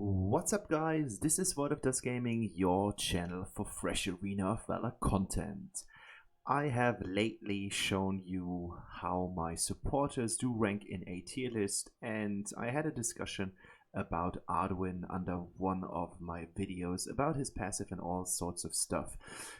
What's up guys, this is Void of Dust Gaming, your channel for fresh Arena of Valor content. I have lately shown you how my supporters do rank in a tier list, and I had a discussion about Arduin under one of my videos about his passive and all sorts of stuff.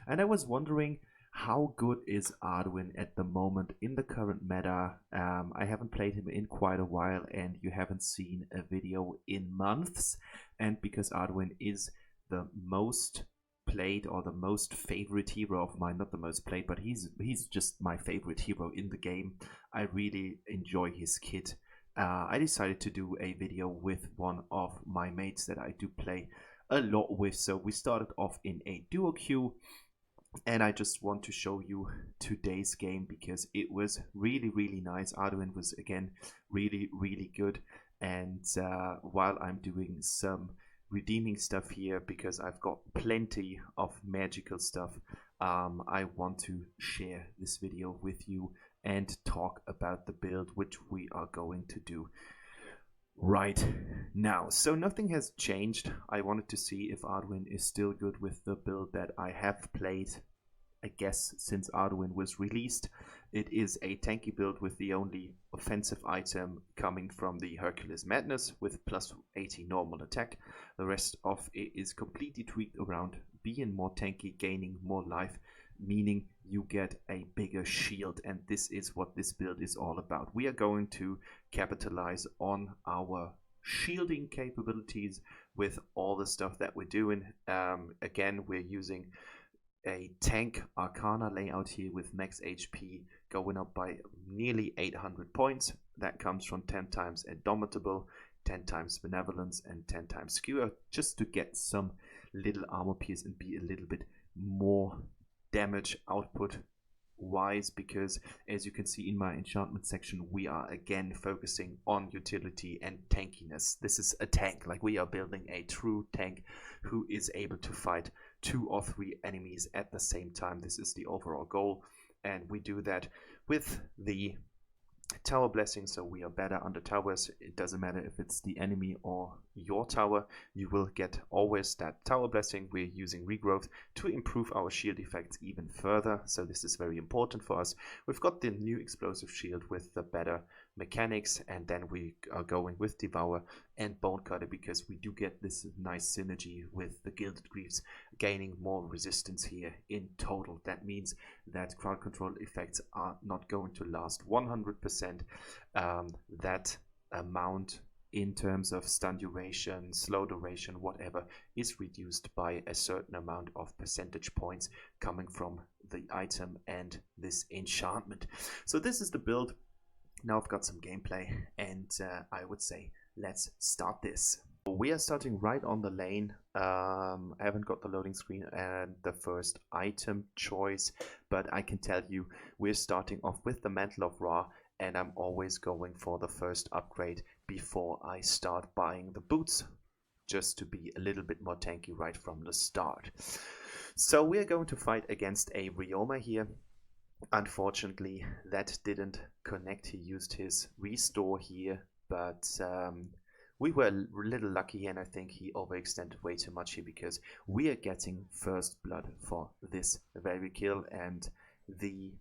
And I was wondering, how good is Arduin at the moment in the current meta? I haven't played him in quite a while and you haven't seen a video in months, and because Arduin is the most played or the most favorite hero of mine, not the most played, but he's just my favorite hero in the game. I really enjoy his kit. I decided to do a video with one of my mates that I do play a lot with, so we started off in a duo queue. And I just want to show you today's game because it was really nice. Arduin was again really good, and while I'm doing some redeeming stuff here because I've got plenty of magical stuff, I want to share this video with you and talk about the build which we are going to do right now. So nothing has changed. I wanted to see if Arduin is still good with the build that I have played, I guess, since Arduin was released. It is a tanky build with the only offensive item coming from the Hercules Madness with plus 80 normal attack. The rest of it is completely tweaked around being more tanky, gaining more life, meaning you get a bigger shield, and this is what this build is all about. We are going to capitalize on our shielding capabilities with all the stuff that we're doing. Again, we're using a tank Arcana layout here with max HP going up by nearly 800 points. That comes from 10 times Indomitable, 10 times Benevolence, and 10 times Skewer, just to get some little armor piece and be a little bit more damage output wise, because as you can see in my enchantment section, we are again focusing on utility and tankiness. This is a tank, like we are building a true tank who is able to fight 2 or 3 enemies at the same time. This is the overall goal, and we do that with the tower blessing, so we are better under towers. It doesn't matter if it's the enemy or your tower, you will get always that tower blessing. We're using regrowth to improve our shield effects even further, so this is very important for us. We've got the new explosive shield with the better mechanics, and then we are going with Devour and Bone Cutter because we do get this nice synergy with the Gilded Greaves, gaining more resistance here in total. That means that crowd control effects are not going to last 100%. That amount in terms of stun duration, slow duration, whatever, is reduced by a certain amount of percentage points coming from the item and this enchantment. So this is the build. Now I've got some gameplay, and I would say let's start this. We are starting right on the lane. I haven't got the loading screen and the first item choice, but I can tell you we're starting off with the Mantle of Ra, and I'm always going for the first upgrade before I start buying the boots, just to be a little bit more tanky right from the start. So we're going to fight against a Ryoma here. Unfortunately, that didn't connect. He used his restore here, but we were a little lucky, and I think he overextended way too much here because we are getting first blood for this very kill, and the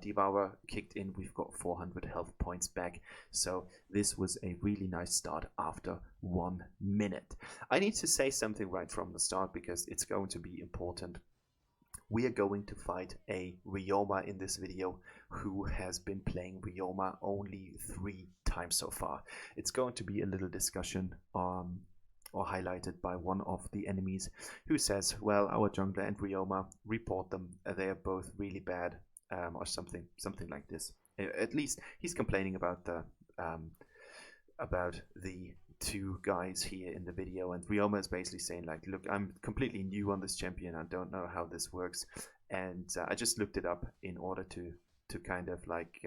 Devourer kicked in. We've got 400 health points back, so this was a really nice start after 1 minute. I need to say something right from the start because it's going to be important. We are going to fight a Ryoma in this video who has been playing Ryoma only 3 times so far. It's going to be a little discussion or highlighted by one of the enemies who says, well, our jungler and Ryoma, report them, they are both really bad, or something like this. At least he's complaining about the 2 guys here in the video, and Ryoma is basically saying like, look, I'm completely new on this champion, I don't know how this works, and I just looked it up in order to kind of like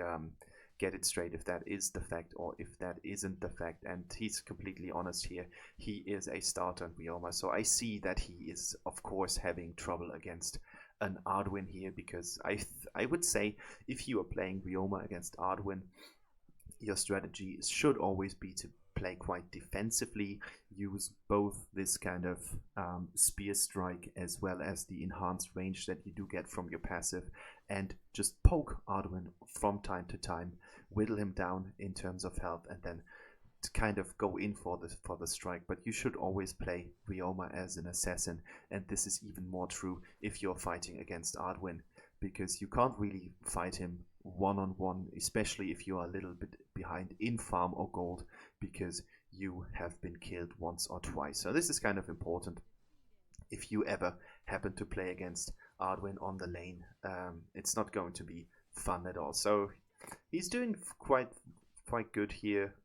get it straight if that is the fact or if that isn't the fact, and he's completely honest here. He is a starter on Ryoma, so I see that he is of course having trouble against an Arduin here, because I would say if you are playing Ryoma against Arduin, your strategy should always be to play quite defensively, use both this kind of spear strike as well as the enhanced range that you do get from your passive, and just poke Arduin from time to time, whittle him down in terms of health, and then to kind of go in for the strike. But you should always play Ryoma as an assassin, and this is even more true if you're fighting against Arduin, because you can't really fight him one-on-one, especially if you are a little bit behind in farm or gold, because you have been killed once or twice. So this is kind of important if you ever happen to play against Arduin on the lane. It's not going to be fun at all. So he's doing quite good here,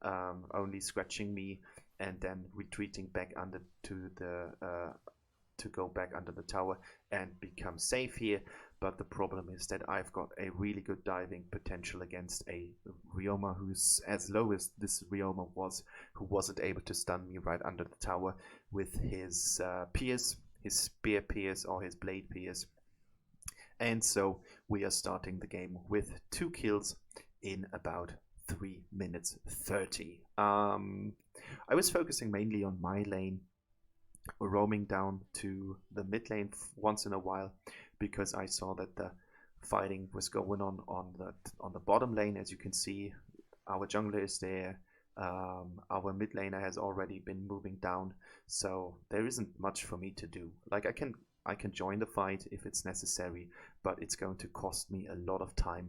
only scratching me and then retreating back under to the to go back under the tower and become safe here. But the problem is that I've got a really good diving potential against a Ryoma who's as low as this Ryoma was, who wasn't able to stun me right under the tower with his pierce, his spear pierce or his blade pierce. And so we are starting the game with 2 kills in about 3 minutes 30. I was focusing mainly on my lane, roaming down to the mid lane once in a while, because I saw that the fighting was going on the bottom lane. As you can see, our jungler is there, our mid laner has already been moving down, so there isn't much for me to do. Like I can join the fight if it's necessary, but it's going to cost me a lot of time,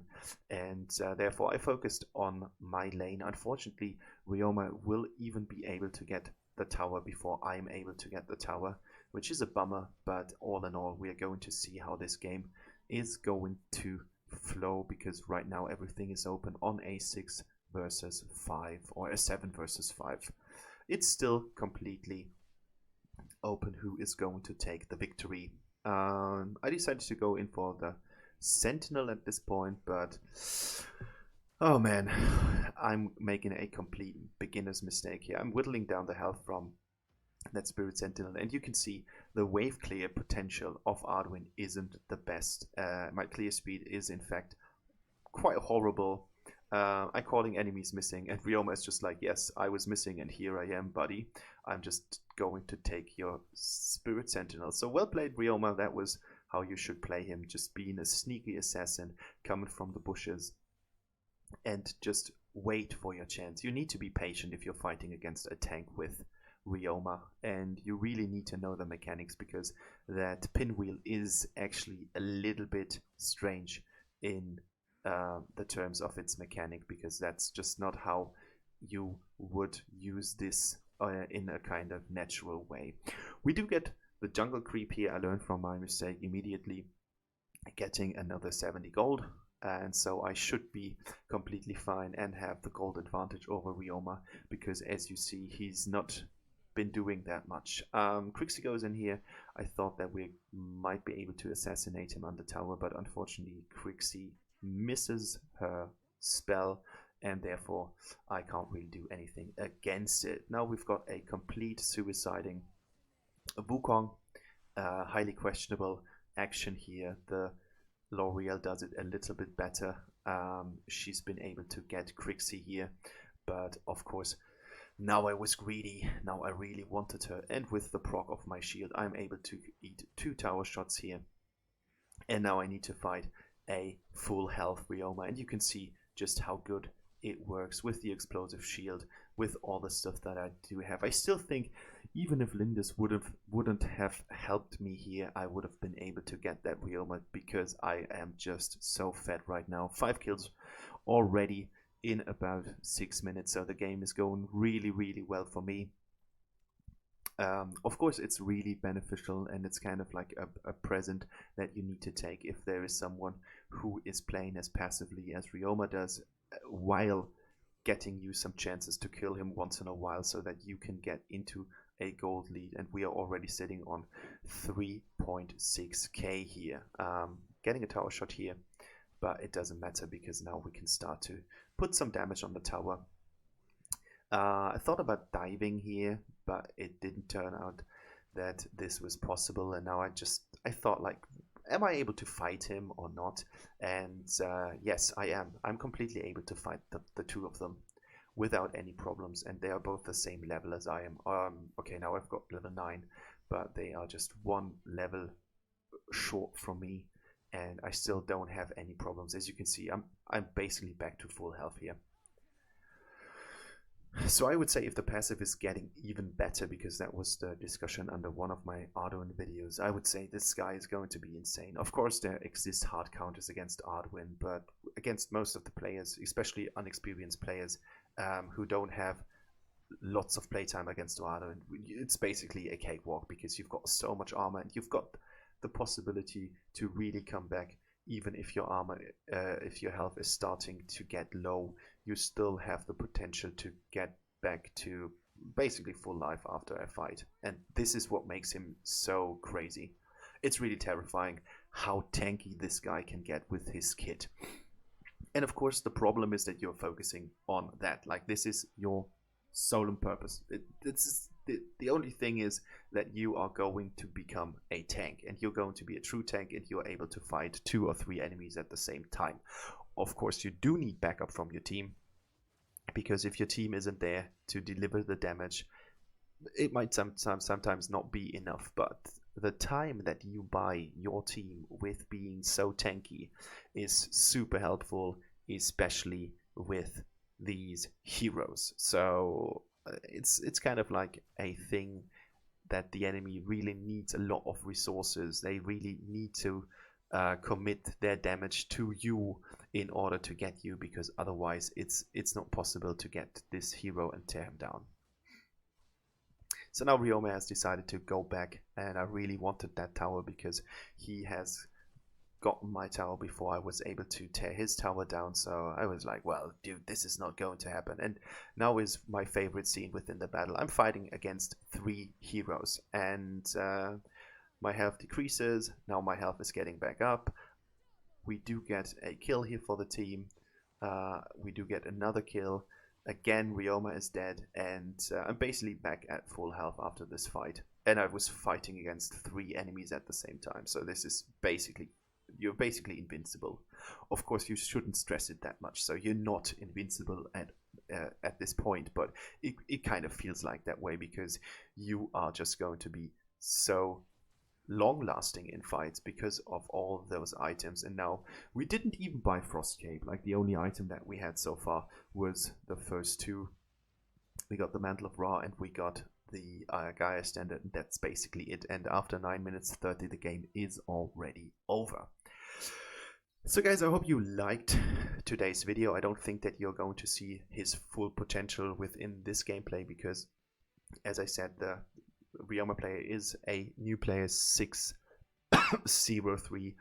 and therefore I focused on my lane. Unfortunately, Ryoma will even be able to get the tower before I'm able to get the tower, which is a bummer, but all in all, we are going to see how this game is going to flow, because right now everything is open on a 6 versus 5 or a 7 versus 5. It's still completely open who is going to take the victory. I decided to go in for the Sentinel at this point, but oh man, I'm making a complete beginner's mistake here. I'm whittling down the health from that Spirit Sentinel, and you can see the wave clear potential of Arduin isn't the best. My clear speed is in fact quite horrible. I'm calling enemies missing, and Ryoma is just like, yes, I was missing and here I am, buddy. I'm just going to take your Spirit Sentinel. So well played, Ryoma. That was how you should play him, just being a sneaky assassin coming from the bushes and just wait for your chance. You need to be patient if you're fighting against a tank with Ryoma, and you really need to know the mechanics, because that pinwheel is actually a little bit strange in the terms of its mechanic, because that's just not how you would use this in a kind of natural way. We do get the jungle creep here. I learned from my mistake immediately, getting another 70 gold, and so I should be completely fine and have the gold advantage over Ryoma, because as you see, he's not been doing that much. Crixie goes in here. I thought that we might be able to assassinate him on the tower, but unfortunately Crixie misses her spell, and therefore I can't really do anything against it. Now we've got a complete suiciding Wukong. Highly questionable action here. The L'Oreal does it a little bit better. She's been able to get Crixie here, but of course now I was greedy. Now I really wanted her, and with the proc of my shield I'm able to eat 2 tower shots here, and now I need to fight a full health Ryoma, and you can see just how good it works with the explosive shield, with all the stuff that I do have. I still think even if Lindis wouldn't have helped me here, I would have been able to get that Ryoma, because I am just so fed right now. 5 kills already in about 6 minutes, so the game is going really well for me. Of course, it's really beneficial, and it's kind of like a present that you need to take if there is someone who is playing as passively as Ryoma does, while getting you some chances to kill him once in a while, so that you can get into a gold lead. And we are already sitting on 3.6k here. Getting a tower shot here, but it doesn't matter, because now we can start to put some damage on the tower. I thought about diving here, but it didn't turn out that this was possible, and now I thought, like, am I able to fight him or not? And yes, I am. I'm completely able to fight the 2 of them. without any problems, and they are both the same level as I am. Okay, now I've got level 9, but they are just one level short from me, and I still don't have any problems. As you can see, I'm basically back to full health here. So I would say if the passive is getting even better, because that was the discussion under one of my Arduin videos, I would say this guy is going to be insane. Of course, there exist hard counters against Arduin, but against most of the players, especially unexperienced players who don't have lots of playtime against Arduin, it's basically a cakewalk, because you've got so much armor and you've got the possibility to really come back. Even if your armor, if your health is starting to get low, you still have the potential to get back to basically full life after a fight. And this is what makes him so crazy. It's really terrifying how tanky this guy can get with his kit. And of course, the problem is that you're focusing on that. Like, this is your sole purpose. The only thing is that you are going to become a tank, and you're going to be a true tank, and you're able to fight 2 or 3 enemies at the same time. Of course, you do need backup from your team, because if your team isn't there to deliver the damage, it might sometimes not be enough. But the time that you buy your team with being so tanky is super helpful, especially with these heroes. So it's kind of like a thing that the enemy really needs a lot of resources. They really need to commit their damage to you in order to get you, because otherwise it's not possible to get this hero and tear him down. So now Ryoma has decided to go back, and I really wanted that tower because he has gotten my tower before I was able to tear his tower down. So I was like, well, dude, this is not going to happen. And now is my favorite scene within the battle. I'm fighting against 3 heroes, and my health decreases. Now my health is getting back up. We do get a kill here for the team. We do get another kill. Again, Ryoma is dead, and I'm basically back at full health after this fight. And I was fighting against 3 enemies at the same time. So this is basically, you're basically invincible. Of course, you shouldn't stress it that much. So you're not invincible at this point, but it kind of feels like that way, because you are just going to be so long-lasting in fights because of all those items. And now we didn't even buy Frost Cape. Like, the only item that we had so far was the first 2. We got the Mantle of Ra, and we got the Gaia Standard, and that's basically it. And after 9 minutes 30, the game is already over. So guys, I hope you liked today's video. I don't think that you're going to see his full potential within this gameplay, because, as I said, the Ryoma player is a new player 603.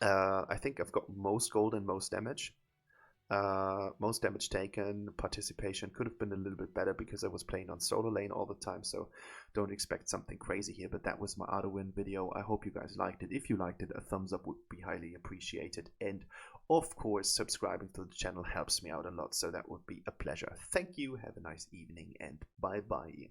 I think I've got most gold and most damage. Most damage taken. Participation could have been a little bit better because I was playing on solo lane all the time, so don't expect something crazy here. But that was my Arduin video. I hope you guys liked it. If you liked it, a thumbs up would be highly appreciated, and of course subscribing to the channel helps me out a lot, so that would be a pleasure. Thank you, have a nice evening, and bye bye.